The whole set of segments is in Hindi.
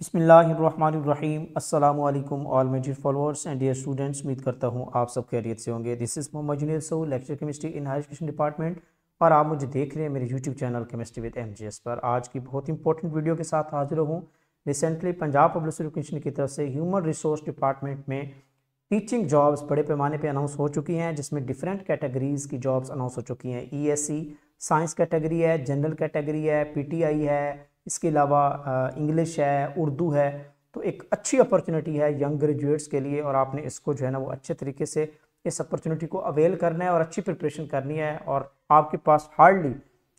बिस्मिल्लाहिर्रहमानिर्रहीम अस्सलामु अलैकुम all my dear followers and dear students. उम्मीद करता हूँ आप सब खैरियत से होंगे। This is Mohammad Junaid so, lecture chemistry in higher education department, और आप मुझे देख रहे हैं मेरे YouTube channel chemistry with MGS पर। आज की बहुत इंपॉर्टेंट वीडियो के साथ हाजिर हूँ। Recently Punjab public service commission की तरफ से ह्यूमन रिसोर्स डिपार्टमेंट में टीचिंग जॉब्स बड़े पैमाने पर अनाउंस हो चुकी हैं, जिसमें डिफरेंट कैटेगरीज की जॉब्स अनाउंस हो चुकी हैं। ईएससी साइंस कैटेगरी है, जनरल कैटेगरी है, पीटीआई है, इसके अलावा इंग्लिश है, उर्दू है। तो एक अच्छी अपॉर्चुनिटी है यंग ग्रेजुएट्स के लिए, और आपने इसको जो है ना वो अच्छे तरीके से इस अपॉर्चुनिटी को अवेल करना है और अच्छी प्रिपरेशन करनी है। और आपके पास हार्डली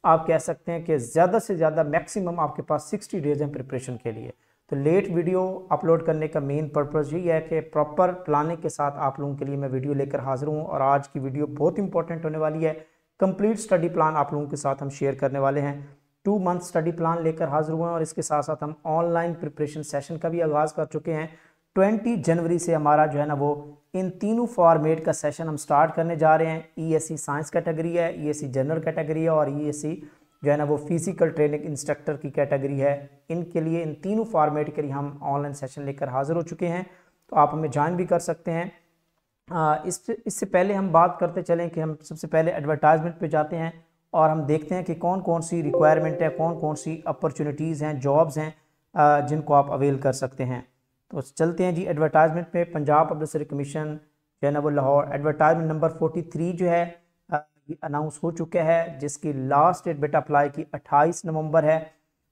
आप कह सकते हैं कि ज़्यादा से ज़्यादा मैक्सिमम आपके पास 60 डेज हैं प्रिपरेशन के लिए। तो लेट वीडियो अपलोड करने का मेन पर्पज़ यही है कि प्रॉपर प्लानिंग के साथ आप लोगों के लिए मैं वीडियो लेकर हाजिर हूँ। और आज की वीडियो बहुत इंपॉर्टेंट होने वाली है। कंप्लीट स्टडी प्लान आप लोगों के साथ हम शेयर करने वाले हैं। 2 मंथ स्टडी प्लान लेकर हाजिर हुए हैं, और इसके साथ साथ हम ऑनलाइन प्रिपरेशन सेशन का भी आगाज़ कर चुके हैं। 20 जनवरी से हमारा जो है ना वो इन तीनों फॉर्मेट का सेशन हम स्टार्ट करने जा रहे हैं। ईएससी साइंस कैटेगरी है, ईएससी जनरल कैटेगरी है, और ईएससी जो है ना वो फिजिकल ट्रेनिंग इंस्ट्रक्टर की कैटेगरी है। इनके लिए इन तीनों फॉर्मेट के लिए हम ऑनलाइन सेशन लेकर हाजिर हो चुके हैं, तो आप हमें ज्वाइन भी कर सकते हैं। इससे पहले हम बात करते चलें कि हम सबसे पहले एडवर्टाइजमेंट पे जाते हैं और हम देखते हैं कि कौन कौन सी रिक्वायरमेंट है, कौन कौन सी अपॉर्चुनिटीज़ हैं, जॉब्स हैं जिनको आप अवेल कर सकते हैं। तो चलते हैं जी एडवर्टाइजमेंट पे। पंजाब पब्लिक सर्विस कमीशन जो है ना वो लाहौर एडवर्टाइजमेंट नंबर 43 जो है ये अनाउंस हो चुका है, जिसकी लास्ट डेट बेटा अप्लाई की 28 नवंबर है।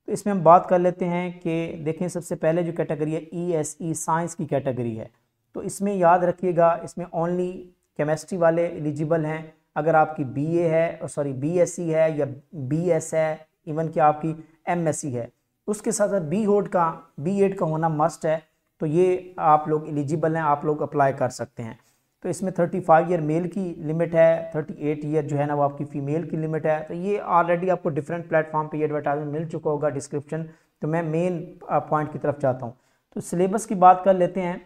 तो इसमें हम बात कर लेते हैं कि देखें सबसे पहले जो कैटेगरी है ईएसई साइंस की कैटेगरी है। तो इसमें याद रखिएगा, इसमें ओनली केमिस्ट्री वाले एलिजिबल हैं। अगर आपकी बीए है, सॉरी बीएससी है या बीएस है, इवन कि आपकी एमएससी है, उसके साथ साथ बी एड का होना मस्ट है। तो ये आप लोग एलिजिबल हैं, आप लोग अप्लाई कर सकते हैं। तो इसमें 35 ईयर मेल की लिमिट है, 38 ईयर जो है ना वो आपकी फ़ीमेल की लिमिट है। तो ये ऑलरेडी आपको डिफरेंट प्लेटफॉर्म पे ये एडवर्टाइजमेंट मिल चुका होगा, डिस्क्रिप्शन। तो मैं मेन पॉइंट की तरफ जाता हूँ। तो सिलेबस की बात कर लेते हैं।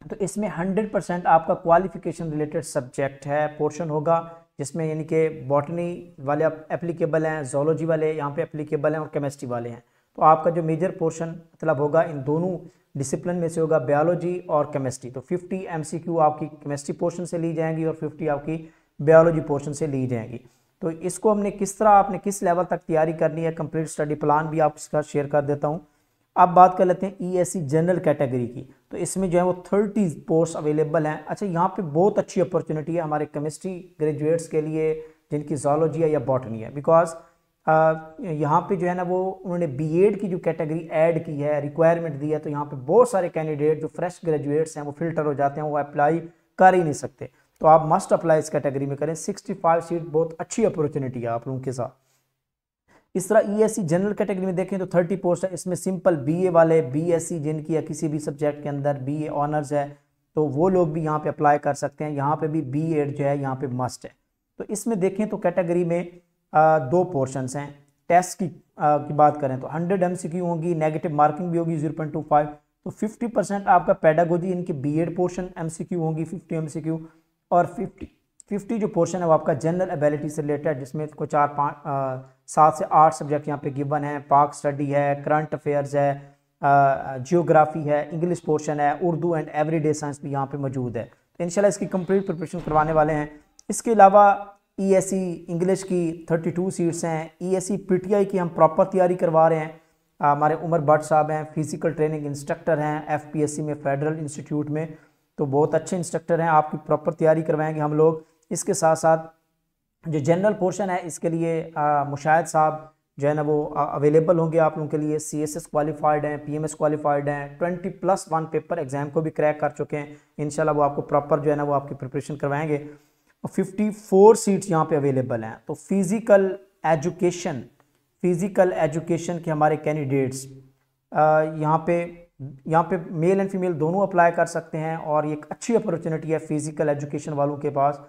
तो इसमें 100% आपका क्वालिफिकेशन रिलेटेड सब्जेक्ट है, पोर्शन होगा, जिसमें यानी कि बॉटनी वाले एप्लीकेबल हैं, जोलॉजी वाले यहाँ पे एप्लीकेबल हैं, और केमिस्ट्री वाले हैं। तो आपका जो मेजर पोर्शन मतलब होगा इन दोनों डिसिप्लिन में से होगा, बायोलॉजी और केमिस्ट्री। तो 50 एमसीक्यू आपकी केमिस्ट्री पोर्शन से ली जाएंगी और 50 आपकी बायोलॉजी पोर्शन से ली जाएंगी। तो इसको हमने किस तरह, आपने किस लेवल तक तैयारी करनी है, कंप्लीट स्टडी प्लान भी आप इसका शेयर कर देता हूँ। अब बात कर लेते हैं ईएससी जनरल कैटेगरी की। तो इसमें जो है वो 30 पोस्ट अवेलेबल हैं। अच्छा, यहाँ पे बहुत अच्छी अपॉर्चुनिटी है हमारे केमिस्ट्री ग्रेजुएट्स के लिए जिनकी जोलॉजी है या बॉटनी है, बिकॉज यहाँ पे जो है ना वो उन्होंने बीएड की जो कैटेगरी ऐड की है, रिक्वायरमेंट दी है। तो यहाँ पे बहुत सारे कैंडिडेट जो फ्रेश ग्रेजुएट्स हैं वो फिल्टर हो जाते हैं, वो अप्लाई कर ही नहीं सकते। तो आप मस्ट अप्लाई इस कैटेगरी में करें। 65 सीट बहुत अच्छी अपॉर्चुनिटी है आप लोगों के साथ। इस तरह ईएससी जनरल कैटेगरी में देखें तो 30 पोस्ट है। इसमें सिंपल बीए वाले, बीएससी जिनकी या किसी भी सब्जेक्ट के अंदर बीए ऑनर्स है, तो वो लोग भी यहाँ पे अप्लाई कर सकते हैं। यहाँ पे भी बीएड जो है यहाँ पे मस्ट है। तो इसमें देखें तो कैटेगरी में 2 पोर्शंस हैं। टेस्ट की बात करें तो 100 एमसीक्यू होगी, नेगेटिव मार्किंग भी होगी 0.25। तो 50% आपका पेडागोजी इनकी बीएड पोर्शन एमसीक्यू होगी 50 एमसीक्यू, और 50 जो पोर्शन है वो आपका जनरल एबिलिटी से रिलेटेड, जिसमें को 7 से 8 सब्जेक्ट यहाँ पे गिवन है। पाक स्टडी है, करंट अफेयर्स है, जियोग्राफी है, इंग्लिश पोर्शन है, उर्दू एंड एवरीडे साइंस भी यहाँ पे मौजूद है। तो इंशाल्लाह इसकी कंप्लीट प्रिपरेशन करवाने वाले हैं। इसके अलावा ईएससी इंग्लिश की 32 सीट्स हैं। ईएससी पीटीआई की हम प्रॉपर तैयारी करवा रहे हैं। हमारे उमर भट्ट साहब हैं, फिजिकल ट्रेनिंग इंस्ट्रक्टर हैं एफपीएससी में, फेडरल इंस्टीट्यूट में। तो बहुत अच्छे इंस्ट्रक्टर हैं, आपकी प्रॉपर तैयारी करवाएंगे हम लोग। इसके साथ साथ जो जनरल पोर्शन है इसके लिए मुशाहिद साहब जो है ना वो अवेलेबल होंगे आप लोगों के लिए। सीएसएस क्वालिफाइड हैं, पीएमएस क्वालिफाइड हैं, 20+1 पेपर एग्जाम को भी क्रैक कर चुके हैं। इंशाल्लाह वो आपको प्रॉपर जो है ना वो आपकी प्रिपरेशन करवाएंगे। 54 सीट्स यहाँ पे अवेलेबल हैं। तो फिज़िकल एजुकेशन के हमारे कैंडिडेट्स यहाँ पे मेल एंड फीमेल दोनों अप्लाई कर सकते हैं, और ये एक अच्छी अपॉर्चुनिटी है फिजिकल एजुकेशन वालों के पास।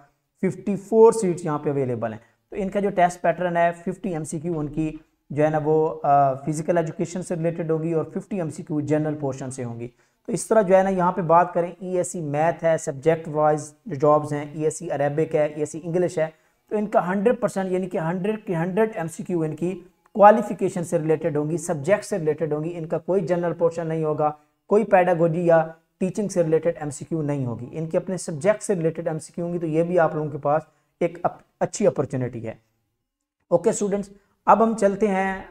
54 सीट्स यहाँ पे अवेलेबल हैं। तो इनका जो टेस्ट पैटर्न है 50 एमसीक्यू उनकी जो है ना वो फिजिकल एजुकेशन से रिलेटेड होगी, और 50 एमसीक्यू जनरल पोर्शन से होंगी। तो इस तरह जो है ना यहाँ पे बात करें, ईएससी मैथ है, सब्जेक्ट वाइज जो जॉब्स हैं, ईएससी अरेबिक है, ईएससी इंग्लिश है। तो इनका 100% यानी कि 100 के 100 एमसीक्यू इनकी क्वालिफिकेशन से रिलेटेड होंगी, सब्जेक्ट से रिलेटेड होंगी। इनका कोई जनरल पोर्शन नहीं होगा, कोई पैडागोजी या टीचिंग से रिलेटेड एमसीक्यू नहीं होगी, इनके अपने सब्जेक्ट से रिलेटेड एमसीक्यू होंगी। तो ये भी आप लोगों के पास एक अच्छी अपॉर्चुनिटी है। ओके स्टूडेंट्स, अब हम चलते हैं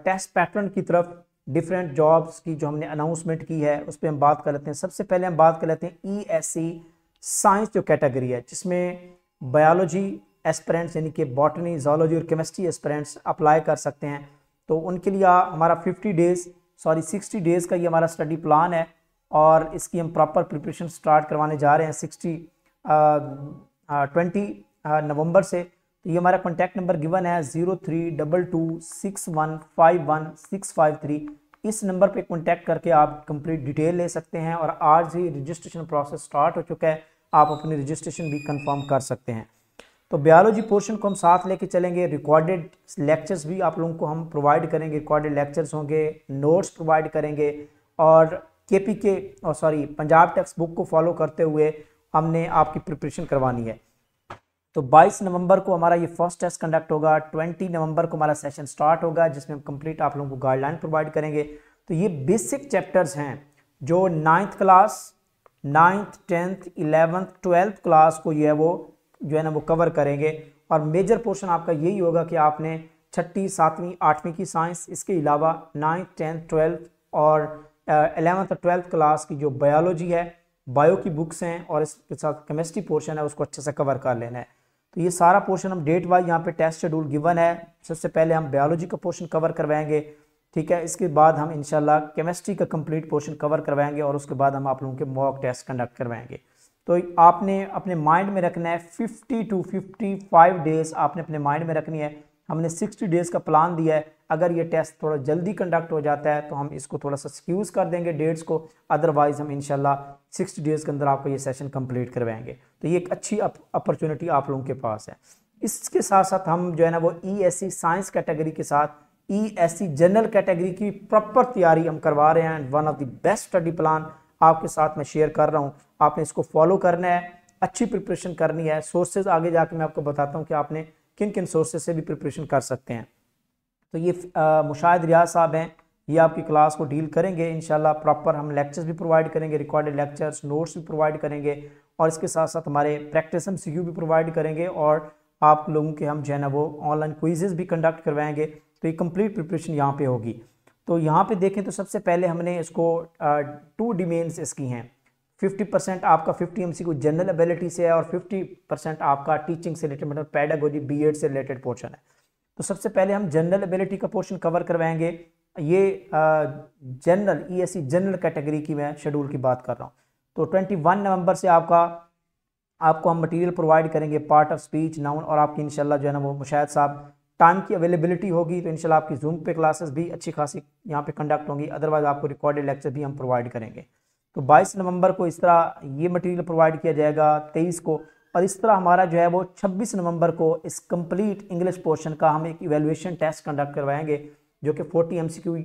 टेस्ट पैटर्न की तरफ। डिफरेंट जॉब्स की जो हमने अनाउंसमेंट की है उस पर हम बात कर लेते हैं। सबसे पहले हम बात कर लेते हैं ईएससी साइंस जो कैटेगरी है, जिसमें बायोलॉजी एस्पिरेंट्स यानी कि बॉटनी, जोलॉजी और केमिस्ट्री एस्पिरेंट्स अप्लाई कर सकते हैं। तो उनके लिए हमारा 60 डेज़ का ये हमारा स्टडी प्लान है और इसकी हम प्रॉपर प्रिपरेशन स्टार्ट करवाने जा रहे हैं 20 नवंबर से। तो ये हमारा कॉन्टैक्ट नंबर गिवन है 0322615153। इस नंबर पे कांटेक्ट करके आप कंप्लीट डिटेल ले सकते हैं और आज ही रजिस्ट्रेशन प्रोसेस स्टार्ट हो चुका है, आप अपनी रजिस्ट्रेशन भी कंफर्म कर सकते हैं। तो बायोलॉजी पोर्शन को हम साथ लेके चलेंगे। रिकॉर्डेड लेक्चर्स भी आप लोगों को हम प्रोवाइड करेंगे, रिकॉर्डेड लेक्चर्स होंगे, नोट्स प्रोवाइड करेंगे और पंजाब टेक्स्ट बुक को फॉलो करते हुए हमने आपकी प्रिपरेशन करवानी है। तो 22 नवंबर को हमारा ये फर्स्ट टेस्ट कंडक्ट होगा, 20 नवंबर को हमारा सेशन स्टार्ट होगा जिसमें हम कंप्लीट आप लोगों को गाइडलाइन प्रोवाइड करेंगे। तो ये बेसिक चैप्टर्स हैं जो 9th class, 9th, 10th, 11th, 12th class को ये वो जो है ना वो कवर करेंगे। और मेजर पोर्शन आपका यही होगा कि आपने 6ठी, 7वीं, 8वीं की साइंस, इसके अलावा 9th, 10th, 12th और 11th और 12th क्लास की जो बायोलॉजी है, बायो की बुक्स हैं और इसके साथ केमिस्ट्री पोर्शन है उसको अच्छे से कवर कर लेना है। तो ये सारा पोर्शन हम डेट वाइज यहाँ पे टेस्ट शेड्यूल गिवन है। सबसे पहले हम बायोलॉजी का पोर्शन कवर करवाएंगे, ठीक है। इसके बाद हम इंशाल्लाह केमिस्ट्री का कंप्लीट पोर्शन कवर करवाएंगे और उसके बाद हम आप लोगों के मॉक टेस्ट कंडक्ट करवाएंगे। तो आपने अपने माइंड में रखना है 50 to 55 डेज आपने अपने माइंड में रखनी है। हमने 60 डेज़ का प्लान दिया है। अगर ये टेस्ट थोड़ा जल्दी कंडक्ट हो जाता है तो हम इसको थोड़ा सा स्क्यूज़ कर देंगे डेट्स को, अदरवाइज हम इंशाल्लाह 60 डेज़ के अंदर आपको ये सेशन कंप्लीट करवाएंगे। तो ये एक अच्छी अपॉर्चुनिटी आप लोगों के पास है। इसके साथ साथ हम जो है ना वो ईएससी साइंस कैटेगरी के साथ ईएससी जनरल कैटेगरी की प्रॉपर तैयारी हम करवा रहे हैं। One of the best study plan आपके साथ मैं शेयर कर रहा हूँ, आपने इसको फॉलो करना है, अच्छी प्रिपरेशन करनी है। सोर्सेज आगे जाके मैं आपको बताता हूँ कि आपने किन किन सोर्सेज से भी प्रिपरेशन कर सकते हैं। तो ये मुशाहिद रियाज साहब हैं, ये आपकी क्लास को डील करेंगे इंशाल्लाह। प्रॉपर हम लेक्चर्स भी प्रोवाइड करेंगे, रिकॉर्डेड लेक्चर्स, नोट्स भी प्रोवाइड करेंगे और इसके साथ साथ हमारे प्रैक्टिस MCQ भी प्रोवाइड करेंगे और आप लोगों के हम जो है ना वो ऑनलाइन क्विजेज़ भी कंडक्ट करवाएंगे। तो ये कंप्लीट प्रिपरेशन यहाँ पे होगी। तो यहाँ पे देखें तो सबसे पहले हमने इसको 2 डोमेन्स इसकी हैं। 50% आपका 50 MCQ जनरल एबिलिटी से है और 50% आपका टीचिंग से रिलेटेड, मतलब पैडागोजी B.Ed से रिलेटेड पोर्शन है। तो सबसे पहले हम जनरल एबिलिटी का पोर्शन कवर करवाएंगे। ये जनरल ईएससी जनरल कैटेगरी की मैं शेड्यूल की बात कर रहा हूँ। तो 21 नवंबर से आपको हम मटेरियल प्रोवाइड करेंगे, पार्ट ऑफ स्पीच, नाउन और आपकी इंशाल्लाह जो है ना वो मुशाहिद साहब टाइम की अवेलेबिलिटी होगी तो इंशाल्लाह आपकी जूम पे क्लासेस भी अच्छी खासी यहाँ पे कंडक्ट होंगी। अदरवाइज आपको रिकॉर्डेड लेक्चर भी हम प्रोवाइड करेंगे। तो 22 नवंबर को इस तरह ये मटेरियल प्रोवाइड किया जाएगा, 23 को, और इस तरह हमारा जो है वो 26 नवंबर को इस कंप्लीट इंग्लिश पोर्शन का हम एक इवेल्युएशन टेस्ट कंडक्ट करवाएंगे जो कि 40 MCQ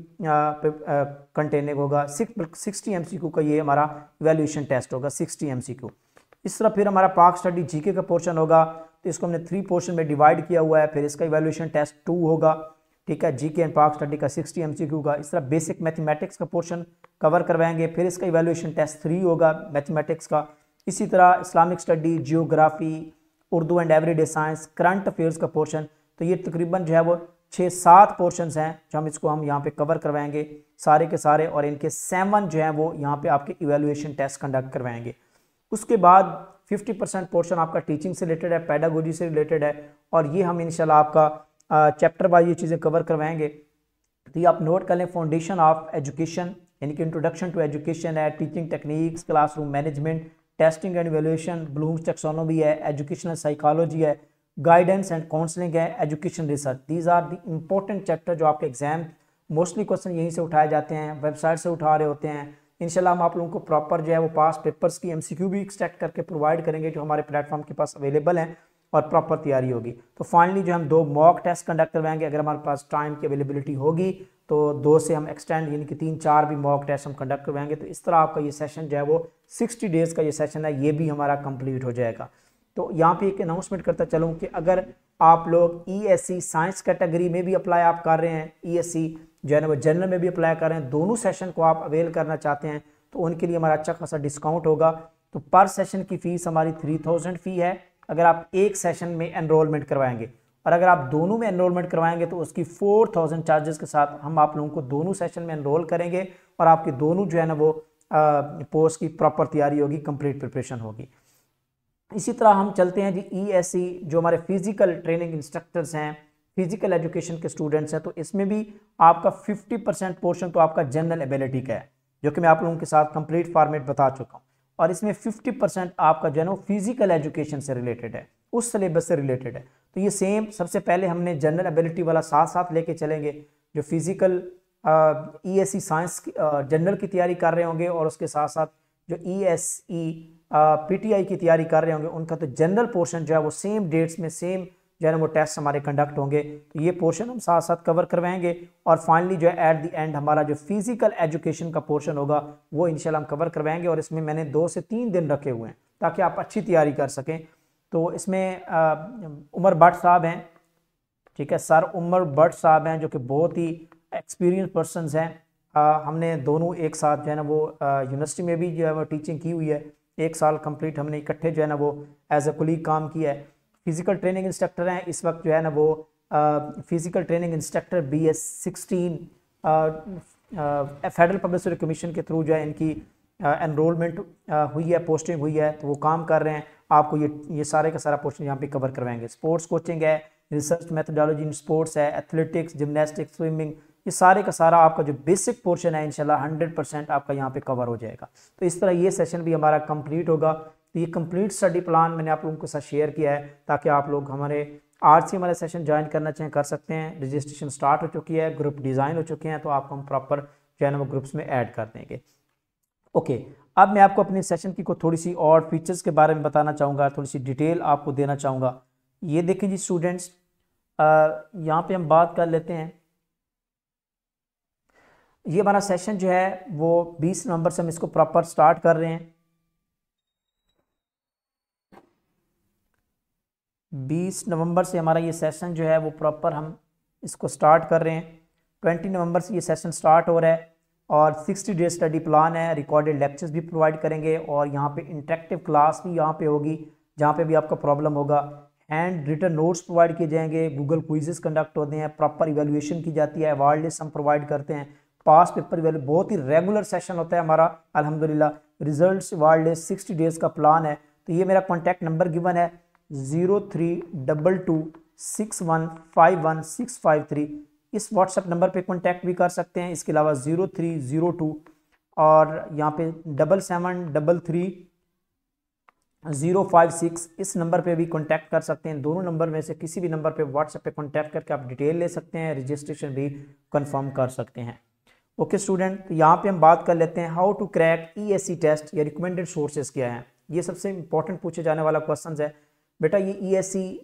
कंटेनिंग होगा। 60 MCQ का ये हमारा इवेल्युएशन टेस्ट होगा, 60 MCQ। इस तरह फिर हमारा पाक स्टडी जीके का पोर्शन होगा, तो इसको हमने 3 पोर्शन में डिवाइड किया हुआ है। फिर इसका इवेल्युएशन टेस्ट 2 होगा, ठीक है, जीके एंड पाक स्टडी का 60 MCQ का। इस तरह बेसिक मैथमेटिक्स का पोर्शन कवर करवाएंगे, फिर इसका इवेल्युएशन टेस्ट 3 होगा मैथमेटिक्स का। इसी तरह Islamic study, geography, Urdu and everyday science, current affairs का पोर्शन। तो ये तकरीबन जो है वो 6-7 पोर्शंस हैं जो हम यहाँ पे कवर करवाएंगे सारे के सारे, और इनके 7 जो हैं वो यहाँ पे आपके इवेल्युएशन टेस्ट कंडक्ट करवाएंगे। उसके बाद 50% पोर्शन आपका टीचिंग से रिलेटेड है, पैडागोजी से रिलेटेड है, और ये हम इंशाल्लाह आपका चैप्टर वाइज ये चीज़ें कवर करवाएंगे। तो ये आप नोट कर लें, फाउंडेशन ऑफ एजुकेशन यानी कि इंट्रोडक्शन टू एजुकेशन है, teaching techniques, classroom management, testing and evaluation, Bloom's taxonomy है, एजुकेशनल साइकोलॉजी है, गाइडेंस एंड काउंसलिंग है, education research. These are the important chapter जो आपके एग्जाम मोस्टली क्वेश्चन यहीं से उठाए जाते हैं, वेबसाइट से उठा रहे होते हैं। इंशाल्लाह हम आप लोगों को प्रॉपर जो है वो पास पेपर्स की MCQ भी एक्सट्रैक्ट करके प्रोवाइड करेंगे जो हमारे प्लेटफॉर्म के पास अवेलेबल हैं, और प्रॉपर तैयारी होगी। तो फाइनली जो हम 2 मॉक टेस्ट कंडक्ट करवाएंगे, अगर हमारे पास टाइम की अवेलेबिलिटी होगी तो 2 से हम एक्सटेंड यानी कि 3-4 भी मॉक टेस्ट हम कंडक्ट करवाएंगे। तो इस तरह आपका ये सेशन जो है वो 60 डेज़ का ये सेशन है, ये भी हमारा कंप्लीट हो जाएगा। तो यहाँ पे एक अनाउंसमेंट करता चलूँ कि अगर आप लोग ESC साइंस कैटेगरी में भी अप्लाई आप कर रहे हैं, ESC जो है ना वो जनरल में भी अप्लाई कर रहे हैं, दोनों सेशन को आप अवेल करना चाहते हैं तो उनके लिए हमारा अच्छा खासा डिस्काउंट होगा। तो पर सेशन की फ़ीस हमारी 3000 फ़ी है अगर आप एक सेशन में एनरोलमेंट करवाएंगे, और अगर आप दोनों में एनरोलमेंट करवाएंगे तो उसकी 4000 चार्जेस के साथ हम आप लोगों को दोनों सेशन में एनरोल करेंगे और आपकी दोनों जो है ना वो पोस्ट की प्रॉपर तैयारी होगी, कंप्लीट प्रिपरेशन होगी। इसी तरह हम चलते हैं जी ESC जो हमारे फिजिकल ट्रेनिंग इंस्ट्रक्टर्स हैं, फिजिकल एजुकेशन के स्टूडेंट्स हैं, तो इसमें भी आपका 50% पोर्शन तो आपका जनरल एबिलिटी का है जो कि मैं आप लोगों के साथ कंप्लीट फॉर्मेट बता चुका हूँ, और इसमें 50% आपका जो है ना फिजिकल एजुकेशन से रिलेटेड है, उस सिलेबस से रिलेटेड है। तो ये सेम सबसे पहले हमने जनरल एबिलिटी वाला साथ साथ लेके चलेंगे, जो फिजिकल ESC साइंस जनरल की तैयारी कर रहे होंगे और उसके साथ साथ जो ESE PTI की तैयारी कर रहे होंगे उनका तो जनरल पोर्शन जो है वो सेम डेट्स में सेम जो है ना वो टेस्ट हमारे कंडक्ट होंगे, तो ये पोर्शन हम साथ साथ कवर करवाएंगे। और फाइनली जो है एट द एंड हमारा जो फिजिकल एजुकेशन का पोर्शन होगा वो इंशाल्लाह हम कवर करवाएंगे, और इसमें मैंने 2 से 3 दिन रखे हुए हैं ताकि आप अच्छी तैयारी कर सकें। तो इसमें उमर भट्ट साहब हैं, ठीक है, सर उमर भट्ट साहब हैं जो कि बहुत ही एक्सपीरियंस पर्सनस हैं। हमने दोनों एक साथ जो है ना वो यूनिवर्सिटी में भी जो है वो टीचिंग की हुई है, 1 साल कंप्लीट हमने इकट्ठे जो है ना वो एज ए कुलीग काम किया है। फिजिकल ट्रेनिंग इंस्ट्रक्टर हैं इस वक्त जो है ना वो physical training instructor BS16 federal public service commission के थ्रू जो है इनकी एनरोलमेंट हुई है, पोस्टिंग हुई है, तो वो काम कर रहे हैं। आपको ये सारे का सारा पोर्शन यहाँ पे कवर करवाएंगे। स्पोर्ट्स कोचिंग है, रिसर्च मेथडोलॉजी इन स्पोर्ट्स है, एथलेटिक्स, जिमनास्टिक्स, स्विमिंग, ये सारे का सारा आपका जो बेसिक पोर्शन है इंशाल्लाह 100% आपका यहाँ पे कवर हो जाएगा। तो इस तरह ये सेशन भी हमारा कंप्लीट होगा। तो ये कंप्लीट स्टडी प्लान मैंने आप लोगों के साथ शेयर किया है ताकि आप लोग हमारे आज से हमारे सेशन ज्वाइन करना चाहें कर सकते हैं। रजिस्ट्रेशन स्टार्ट हो चुकी है, ग्रुप डिज़ाइन हो चुके हैं, तो आपको हम प्रॉपर जो है ना वो ग्रुप्स में ऐड कर देंगे। ओके, अब मैं आपको अपने सेशन की को थोड़ी सी और फीचर्स के बारे में बताना चाहूँगा, थोड़ी सी डिटेल आपको देना चाहूँगा। ये देखें जी स्टूडेंट्स, यहाँ पे हम बात कर लेते हैं। ये हमारा सेशन जो है वो 20 नवंबर से हम इसको प्रॉपर स्टार्ट कर रहे हैं। 20 नवंबर से हमारा ये सेशन जो है वो प्रॉपर हम इसको स्टार्ट कर रहे हैं। 20 नवंबर से ये सेशन स्टार्ट हो रहा है और 60 डेज स्टडी प्लान है, रिकॉर्डेड लेक्चर्स भी प्रोवाइड करेंगे और यहाँ पे इंटरेक्टिव क्लास भी यहाँ पे होगी जहाँ पे भी आपका प्रॉब्लम होगा। हैंड रिटन नोट्स प्रोवाइड किए जाएंगे, गूगल क्विजेस कंडक्ट होते हैं, प्रॉपर इवेल्युएशन की जाती है, अवार्ड लिस्ट हम प्रोवाइड करते हैं, पास पेपर वैल्यू, बहुत ही रेगुलर सेशन होता है हमारा अल्हम्दुलिल्लाह। रिजल्ट्स अवार्ड लिस्ट 60 डेज का प्लान है। तो ये मेरा कॉन्टैक्ट नंबर गिवन है 0322615153। इस व्हाट्सएप नंबर पे कांटेक्ट भी कर सकते हैं। इसके अलावा 0302 और यहाँ पे 77330560 इस नंबर पे भी कांटेक्ट कर सकते हैं। दोनों नंबर में से किसी भी नंबर पे व्हाट्सएप पे कांटेक्ट करके आप डिटेल ले सकते हैं, रजिस्ट्रेशन भी कंफर्म कर सकते हैं। ओके स्टूडेंट, तो यहाँ पे हम बात कर लेते हैं how to crack ESC test या रिकमेंडेड सोर्सेज क्या हैं। ये सबसे इंपॉर्टेंट पूछे जाने वाला क्वेश्चन है बेटा। ये ESC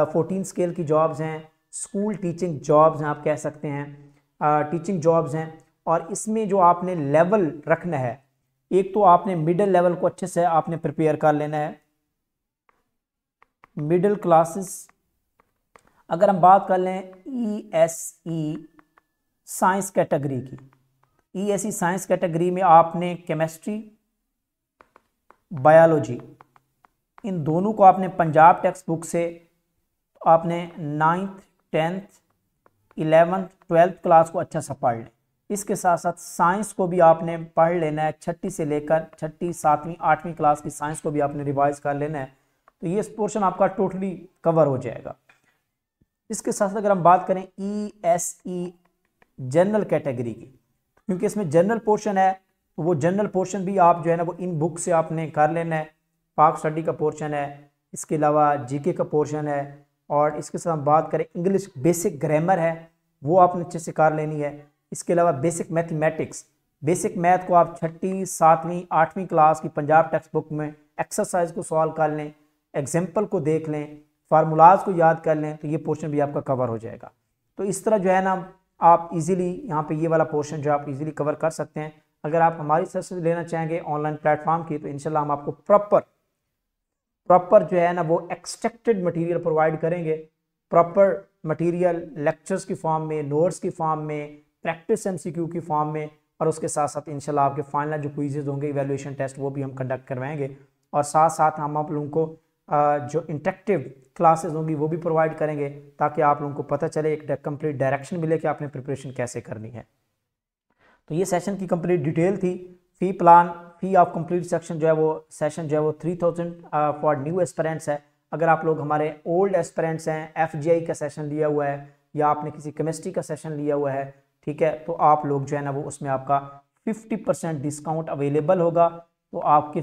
14 स्केल की जॉब्स हैं, स्कूल टीचिंग जॉब्स हैं, आप कह सकते हैं टीचिंग जॉब्स हैं। और इसमें जो आपने लेवल रखना है, एक तो आपने मिडिल लेवल को अच्छे से आपने प्रिपेयर कर लेना है, मिडिल क्लासेस। अगर हम बात कर लें ESE साइंस कैटेगरी की, ESE साइंस कैटेगरी में आपने केमिस्ट्री, बायोलॉजी, इन दोनों को आपने पंजाब टेक्स्ट बुक से आपने 9th 10th 11th 12th class को अच्छा सा पढ़ लें। इसके साथ साथ साइंस को भी आपने पढ़ लेना है, 6ठी से लेकर 6ठी 7वीं 8वीं क्लास की साइंस को भी आपने रिवाइज कर लेना है। तो ये पोर्शन आपका टोटली कवर हो जाएगा। इसके साथ साथ अगर हम बात करें ESE जनरल कैटेगरी की, क्योंकि इसमें जनरल पोर्शन है, तो वो जनरल पोर्शन भी आप जो है ना वो इन बुक से आपने कर लेना है। पाक स्टडी का पोर्शन है, इसके अलावा GK का पोर्शन है, और इसके साथ हम बात करें इंग्लिश बेसिक ग्रामर है, वो आपने अच्छे से कर लेनी है। इसके अलावा बेसिक मैथमेटिक्स, बेसिक मैथ को आप 6ठी 7वीं 8वीं क्लास की पंजाब टेक्स्ट बुक में एक्सरसाइज को सॉल्व कर लें, एग्जाम्पल को देख लें, फार्मूलाज को याद कर लें, तो ये पोर्शन भी आपका कवर हो जाएगा। तो इस तरह जो है ना आप इजीली यहाँ पे ये वाला पोर्शन जो आप इजीली कवर कर सकते हैं। अगर आप हमारी सर्विस लेना चाहेंगे ऑनलाइन प्लेटफॉर्म की, तो इंशाल्लाह हम आपको प्रॉपर जो है ना वो एक्सट्रैक्टेड मटेरियल प्रोवाइड करेंगे प्रॉपर मटेरियल लेक्चर्स की फॉर्म में, नोट्स की फॉर्म में, प्रैक्टिस एमसीक्यू की फॉर्म में, और उसके साथ साथ इंशाल्लाह आपके फाइनल जो क्विजेज होंगे, इवैल्यूएशन टेस्ट, वो भी हम कंडक्ट करवाएंगे। और साथ साथ हम आप लोगों को जो इंटरेक्टिव क्लासेस होंगी वो भी प्रोवाइड करेंगे, ताकि आप लोगों को पता चले, एक कंप्लीट डायरेक्शन मिले कि आपने प्रिपरेशन कैसे करनी है। तो ये सेशन की कंप्लीट डिटेल थी। Fee plan, fee of complete section जो है वो सेशन जो है वो 3000 फॉर न्यू एस्पिरेंट्स है। अगर आप लोग हमारे ओल्ड एस्पिरेंट्स हैं, एफजीआई का सेशन लिया हुआ है या आपने किसी केमिस्ट्री का सेशन लिया हुआ है, ठीक है, तो आप लोग जो है ना वो उसमें आपका 50% डिस्काउंट अवेलेबल होगा। तो आपके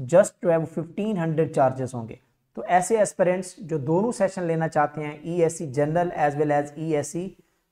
जस्ट जो है वो 1500 चार्जेस होंगे। तो ऐसे एस्पिरेंट्स जो दोनों सेशन लेना चाहते हैं, ESC general as well as ESC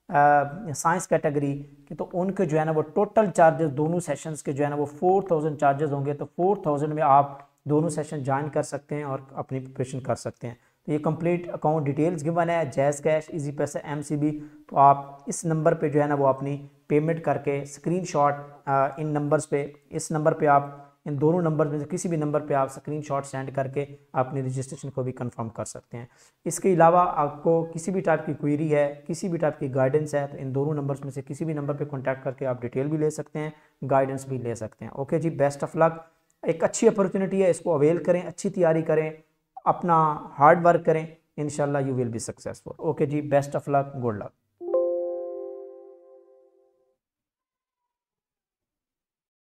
science category के, तो उनके जो है ना वो टोटल चार्जेस दोनों सेशंस के जो है ना वो 4000 चार्जेस होंगे। तो 4000 में आप दोनों सेशन ज्वाइन कर सकते हैं और अपनी प्रिपरेशन कर सकते हैं। तो ये कंप्लीट अकाउंट डिटेल्स गिवन है, जैज़ कैश, इजी पैसा, एमसीबी। तो आप इस नंबर पे जो है ना वो अपनी पेमेंट करके स्क्रीनशॉट इन नंबर्स पे, इस नंबर पे आप, इन दोनों नंबर में से किसी भी नंबर पे आप स्क्रीनशॉट सेंड करके अपनी रजिस्ट्रेशन को भी कंफर्म कर सकते हैं। इसके अलावा आपको किसी भी टाइप की क्वेरी है, किसी भी टाइप की गाइडेंस है, तो इन दोनों नंबर्स में से किसी भी नंबर पे कांटेक्ट करके आप डिटेल भी ले सकते हैं, गाइडेंस भी ले सकते हैं। ओके जी, बेस्ट ऑफ लक। एक अच्छी अपॉर्चुनिटी है, इसको अवेल करें, अच्छी तैयारी करें, अपना हार्ड वर्क करें, इंशाल्लाह you will be successful. Okay जी, best of luck, good luck.